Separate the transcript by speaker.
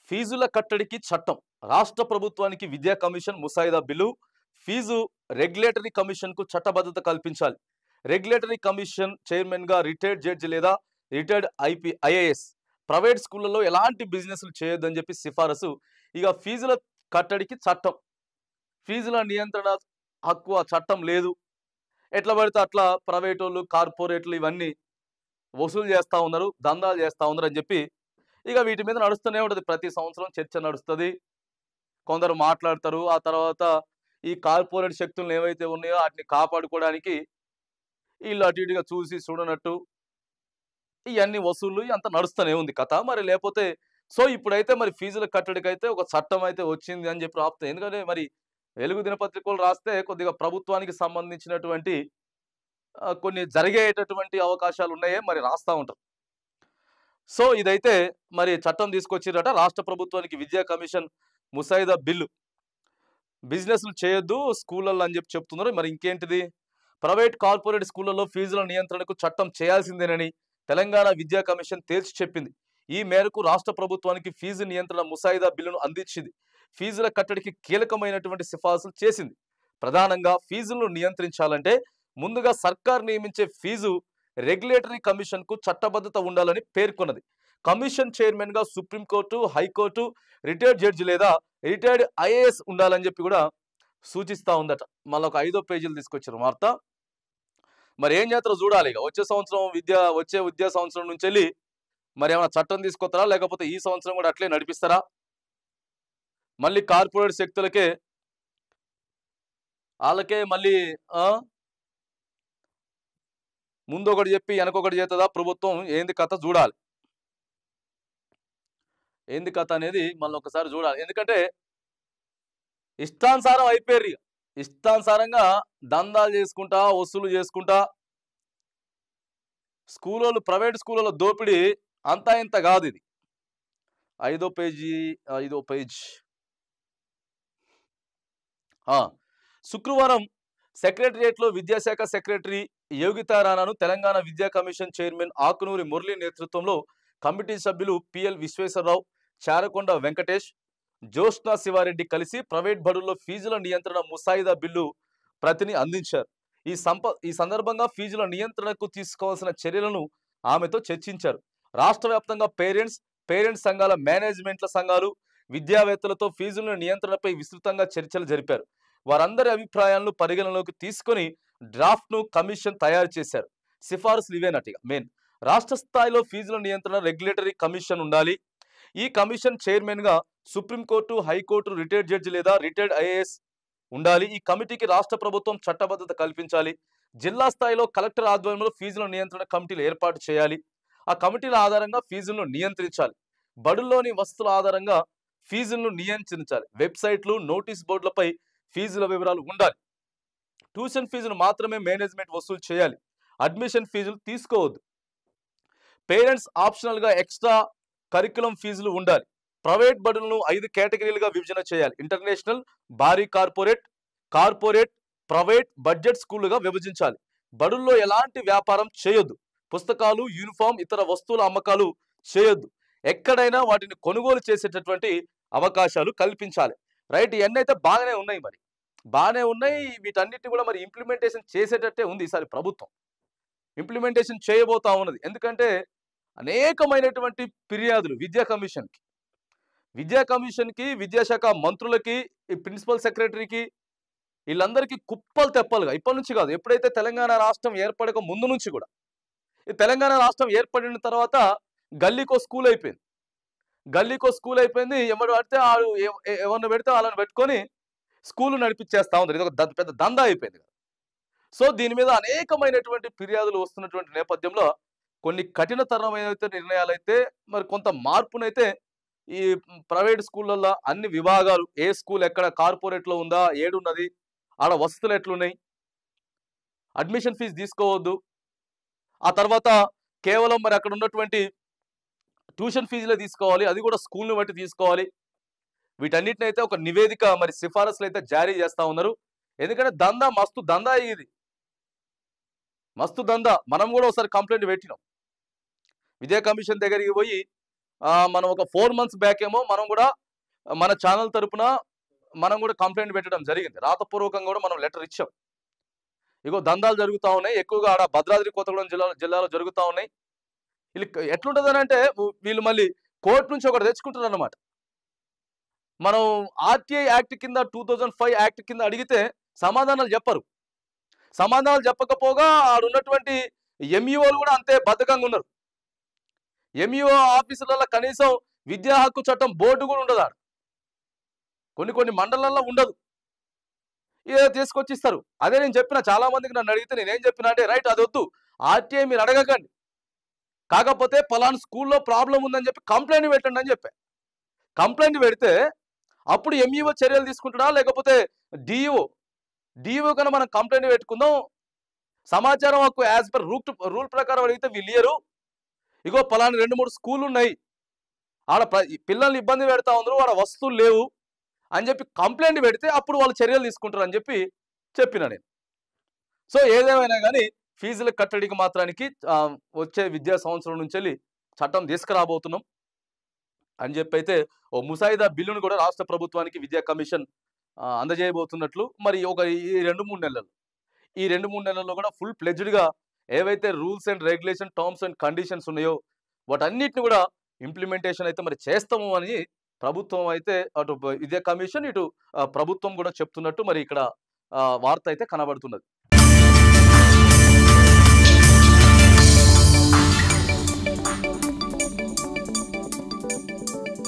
Speaker 1: ఫీజుల కట్టడికి చట్టం రాష్ట్ర ప్రభుత్వానికి విద్యా కమిషన్ ముసాయిదా బిల్లు ఫీజు రెగ్యులేటరీ కమిషన్ కు చట్టబద్ధత కల్పించాలి. రెగ్యులేటరీ కమిషన్ చైర్మన్ గా రిటైర్డ్ జడ్జి లేదా రిటైర్డ్ ఐఏఎస్ ప్రైవేట్ స్కూళ్లలో ఎలాంటి బిజినెస్లు చేయొద్దని చెప్పి సిఫారసు. ఇక ఫీజుల కట్టడికి చట్టం, ఫీజుల నియంత్రణ హక్కు ఆ చట్టం లేదు. ఎట్లా పడితే అట్లా ప్రైవేట్ వాళ్ళు కార్పొరేట్లు ఇవన్నీ వసూలు చేస్తూ ఉన్నారు, దందాలు చేస్తూ ఉన్నారు అని చెప్పి ఇక వీటి మీద నడుస్తూనే ఉంటుంది. ప్రతి సంవత్సరం చర్చ నడుస్తుంది, కొందరు మాట్లాడతారు. ఆ తర్వాత ఈ కార్పొరేట్ శక్తులను ఏవైతే ఉన్నాయో వాటిని కాపాడుకోవడానికి వీళ్ళు అటు ఇటుగా చూసి చూడనట్టు ఇవన్నీ వసూళ్ళు అంత నడుస్తూనే ఉంది కథ. మరి లేకపోతే సో ఇప్పుడైతే మరి ఫీజుల కట్టడికి అయితే ఒక చట్టం అయితే వచ్చింది అని చెప్పి రాపుతాయి. ఎందుకంటే మరి వెలుగు దినపత్రికలు రాస్తే కొద్దిగా ప్రభుత్వానికి సంబంధించినటువంటి కొన్ని జరిగేటటువంటి అవకాశాలు ఉన్నాయే మరి రాస్తూ ఉంటారు. సో ఇదైతే మరి చట్టం తీసుకొచ్చిరట రాష్ట్ర ప్రభుత్వానికి విద్యా కమిషన్ ముసాయిదా బిల్లు. బిజినెస్లు చేయొద్దు స్కూళ్ళల్లో అని చెప్పి చెప్తున్నారు. మరి ఇంకేంటిది, ప్రైవేట్ కార్పొరేట్ స్కూళ్లలో ఫీజుల నియంత్రణకు చట్టం చేయాల్సిందేనని తెలంగాణ విద్యా కమిషన్ తేల్చి చెప్పింది. ఈ మేరకు రాష్ట్ర ప్రభుత్వానికి ఫీజు నియంత్రణ ముసాయిదా బిల్లును అందించింది. ఫీజుల కట్టడికి కీలకమైనటువంటి సిఫార్సులు చేసింది. ప్రధానంగా ఫీజులను నియంత్రించాలంటే ముందుగా సర్కార్ నియమించే ఫీజు రెగ్యులేటరీ కమిషన్ కు చట్టబద్ధత ఉండాలని పేర్కొన్నది. కమిషన్ చైర్మన్ గా సుప్రీంకోర్టు, హైకోర్టు, రిటైర్డ్ జడ్జి లేదా రిటైర్డ్ ఐఏఎస్ ఉండాలని చెప్పి కూడా సూచిస్తా ఉందట. మళ్ళీ ఒక 5వ పేజీలు తీసుకొచ్చారు వార్త. మరి ఏం చేస్తారో చూడాలి. ఇక వచ్చే విద్యా సంవత్సరం నుంచి వెళ్ళి మరి ఏమైనా చట్టం తీసుకొస్తారా, లేకపోతే ఈ సంవత్సరం కూడా అట్లే నడిపిస్తారా? మళ్ళీ కార్పొరేట్ శక్తులకే వాళ్ళకే మళ్ళీ ముందు ఒకటి చెప్పి వెనకొకటి చేస్తుందా ప్రభుత్వం? ఏంది కథ చూడాలి, ఏంది కథ అనేది మళ్ళీ ఒకసారి చూడాలి. ఎందుకంటే ఇష్టానుసారం అయిపోయారు. ఇష్టానుసారంగా దందాలు చేసుకుంటా, వసూలు చేసుకుంటా స్కూళ్ళు, ప్రైవేట్ స్కూళ్ళలో దోపిడీ అంతా ఇంత కాదు. ఇది 5వ పేజ్. శుక్రవారం సెక్రటరియట్లో విద్యాశాఖ సెక్రటరీ యోగితా రాణాను తెలంగాణ విద్యా కమిషన్ చైర్మన్ ఆకునూరి మురళి నేతృత్వంలో కమిటీ సభ్యులు పిఎల్ విశ్వేశ్వరరావు, చారకొండ వెంకటేష్, జ్యోత్స్నా శివారెడ్డి కలిసి ప్రైవేట్ బడుల్లో ఫీజుల నియంత్రణ ముసాయిదా బిల్లు ప్రతిని అందించారు. ఈ సందర్భంగా ఫీజుల నియంత్రణకు తీసుకోవాల్సిన చర్యలను ఆమెతో చర్చించారు. రాష్ట్ర వ్యాప్తంగా పేరెంట్స్ సంఘాల, మేనేజ్మెంట్ల సంఘాలు, విద్యావేత్తలతో ఫీజుల నియంత్రణపై విస్తృతంగా చర్చలు జరిపారు. వారందరి అభిప్రాయాలను పరిగణలోకి తీసుకొని డ్రాఫ్ట్ ను కమిషన్ తయారు చేశారు. సిఫారసులు ఇవేనట్టుగా మెయిన్. రాష్ట్ర స్థాయిలో ఫీజుల నియంత్రణ రెగ్యులేటరీ కమిషన్ ఉండాలి. ఈ కమిషన్ చైర్మన్ గా సుప్రీంకోర్టు, హైకోర్టు, రిటైర్డ్ జడ్జి లేదా రిటైర్డ్ ఐఏఎస్ ఉండాలి. ఈ కమిటీకి రాష్ట్ర ప్రభుత్వం చట్టబద్ధత కల్పించాలి. జిల్లా స్థాయిలో కలెక్టర్ ఆధ్వర్యంలో ఫీజుల నియంత్రణ కమిటీలు ఏర్పాటు చేయాలి. ఆ కమిటీల ఆధారంగా ఫీజులను నియంత్రించాలి. బడుల్లోని వసతుల ఆధారంగా ఫీజులను నియంత్రించాలి. వెబ్సైట్లు, నోటీస్ బోర్డులపై ఫీజుల వివరాలు ఉండాలి. ట్యూషన్ ఫీజును మాత్రమే మేనేజ్మెంట్ వసూలు చేయాలి. అడ్మిషన్ ఫీజులు తీసుకోవద్దు. పేరెంట్స్ ఆప్షనల్ గా ఎక్స్ట్రా కరికులం ఫీజులు ఉండాలి. ప్రైవేట్ బడులను 5 కేటగిరీలుగా విభజన చేయాలి. ఇంటర్నేషనల్, భారీ కార్పొరేట్, ప్రైవేట్, బడ్జెట్ స్కూళ్లుగా విభజించాలి. బడుల్లో ఎలాంటి వ్యాపారం చేయొద్దు. పుస్తకాలు, యూనిఫామ్, ఇతర వస్తువుల అమ్మకాలు చేయొద్దు. ఎక్కడైనా వాటిని కొనుగోలు చేసేటటువంటి అవకాశాలు కల్పించాలి. రైట్, ఇవన్నీ అయితే బాగానే ఉన్నాయి. మరి బాగానే ఉన్నాయి. వీటన్నిటిని కూడా మరి ఇంప్లిమెంటేషన్ చేసేటట్టే ఉంది ఈసారి ప్రభుత్వం. ఇంప్లిమెంటేషన్ చేయబోతా ఉన్నది. ఎందుకంటే అనేకమైనటువంటి ఫిర్యాదులు విద్యా కమిషన్కి, విద్యాశాఖ మంత్రులకి, ఈ ప్రిన్సిపల్ సెక్రటరీకి, వీళ్ళందరికీ కుప్పలు తెప్పలుగా ఇప్పటి నుంచి కాదు, ఎప్పుడైతే తెలంగాణ రాష్ట్రం ఏర్పడక ముందు నుంచి కూడా. ఈ తెలంగాణ రాష్ట్రం ఏర్పడిన తర్వాత గల్లీకో స్కూల్ అయిపోయింది. ఎవరు పడితే ఎవరిని పెడితే వాళ్ళని పెట్టుకొని స్కూల్ నడిపించేస్తా ఉంది. ఇది ఒక పెద్ద దందా అయిపోయింది. సో దీని మీద అనేకమైనటువంటి ఫిర్యాదులు వస్తున్నటువంటి నేపథ్యంలో కొన్ని కఠినతరమైన నిర్ణయాలు అయితే మరి కొంత మార్పునైతే ఈ ప్రైవేట్ స్కూళ్ళల్లో అన్ని విభాగాలు, ఏ స్కూల్ ఎక్కడ కార్పొరేట్లో ఉందా, ఏడున్నది, ఆడ వసతులు ఎట్లున్నాయి, అడ్మిషన్ ఫీజు తీసుకోవద్దు. ఆ తర్వాత కేవలం మరి అక్కడ ఉన్నటువంటి ట్యూషన్ ఫీజులే తీసుకోవాలి, అది కూడా స్కూల్ని బట్టి తీసుకోవాలి. వీటన్నిటిని అయితే ఒక నివేదిక మరి సిఫారసులు అయితే జారీ చేస్తా ఉన్నారు. ఎందుకంటే మస్తు దందా ఇది, మస్తు దందా. మనం కూడా ఒకసారి కంప్లైంట్ పెట్టినాం. విద్యా కమిషన్ దగ్గరికి పోయి మనం ఒక 4 మంత్స్ బ్యాక్ ఏమో మనం కూడా మన ఛానల్ తరపున మనం కూడా కంప్లైంట్ పెట్టడం జరిగింది. రాతపూర్వకంగా కూడా మనం లెటర్ ఇచ్చాం. ఇగో దందాలు జరుగుతా ఉన్నాయి. ఎక్కువగా ఆడ భద్రాద్రి కొత్తగూడెం జిల్లాలో జరుగుతా ఉన్నాయి. వీళ్ళు ఎట్లుంటదనంటే వీళ్ళు మళ్ళీ కోర్టు నుంచి ఒకటి తెచ్చుకుంటారన్నమాట. మనం ఆర్టీఐ యాక్ట్ కింద 2005 యాక్ట్ కింద అడిగితే సమాధానాలు చెప్పరు. సమాధానాలు చెప్పకపోగా ఆడున్నటువంటి ఎంఈఓలు కూడా అంతే బద్ధకంగా ఉన్నారు. ఎంఈఓ ఆఫీసులలో కనీసం విద్యా హక్కు చట్టం బోర్డు కూడా ఉండదు ఆడ. కొన్ని మండలాల్లో ఉండదు. ఏదో తీసుకొచ్చి ఇస్తారు. అదే నేను చెప్పిన, చాలా మందికి నన్ను అడిగితే నేనేం చెప్పినా అంటే, రైట్ అది వద్దు, ఆర్టీఐ మీరు అడగకండి, కాకపోతే పలానా స్కూల్లో ప్రాబ్లం ఉందని చెప్పి కంప్లైంట్ పెట్టండి అని చెప్పా. కంప్లైంట్ పెడితే అప్పుడు ఎంఈఓ చర్యలు తీసుకుంటాడా, లేకపోతే డిఈఓ కన్నా మనం కంప్లైంట్ పెట్టుకుందాం, సమాచారం హక్కు యాజ్ పర్ రూల్ ప్రకారం అడిగితే వీళ్ళు ఇయ్యరు. ఇగో పలానా 2-3 స్కూళ్ళు ఉన్నాయి, ఆడ పిల్లల్ని ఇబ్బంది పెడతా ఉన్నారు, ఆడ వస్తువులు లేవు అని చెప్పి కంప్లైంట్ పెడితే అప్పుడు వాళ్ళు చర్యలు తీసుకుంటారు అని చెప్పి చెప్పిన నేను. సో ఏదేమైనా కానీ ఫీజుల కట్టడికి మాత్రానికి వచ్చే విద్యా సంవత్సరం నుంచి వెళ్ళి చట్టం తీసుకురాబోతున్నాం అని చెప్పి అయితే ఓ ముసాయిదా బిల్లును కూడా రాష్ట్ర ప్రభుత్వానికి విద్యా కమిషన్ అందజేయబోతున్నట్లు మరి ఈ 2-3 నెలల్లో కూడా ఫుల్ ప్లెజ్డ్గా ఏవైతే rules and regulation terms and conditions ఉన్నాయో వాటన్నిటిని కూడా ఇంప్లిమెంటేషన్ అయితే మరి చేస్తాము అని ప్రభుత్వం అయితే, అటు విద్యా కమిషన్ ఇటు ప్రభుత్వం కూడా చెప్తున్నట్టు మరి ఇక్కడ వార్త అయితే కనబడుతున్నది.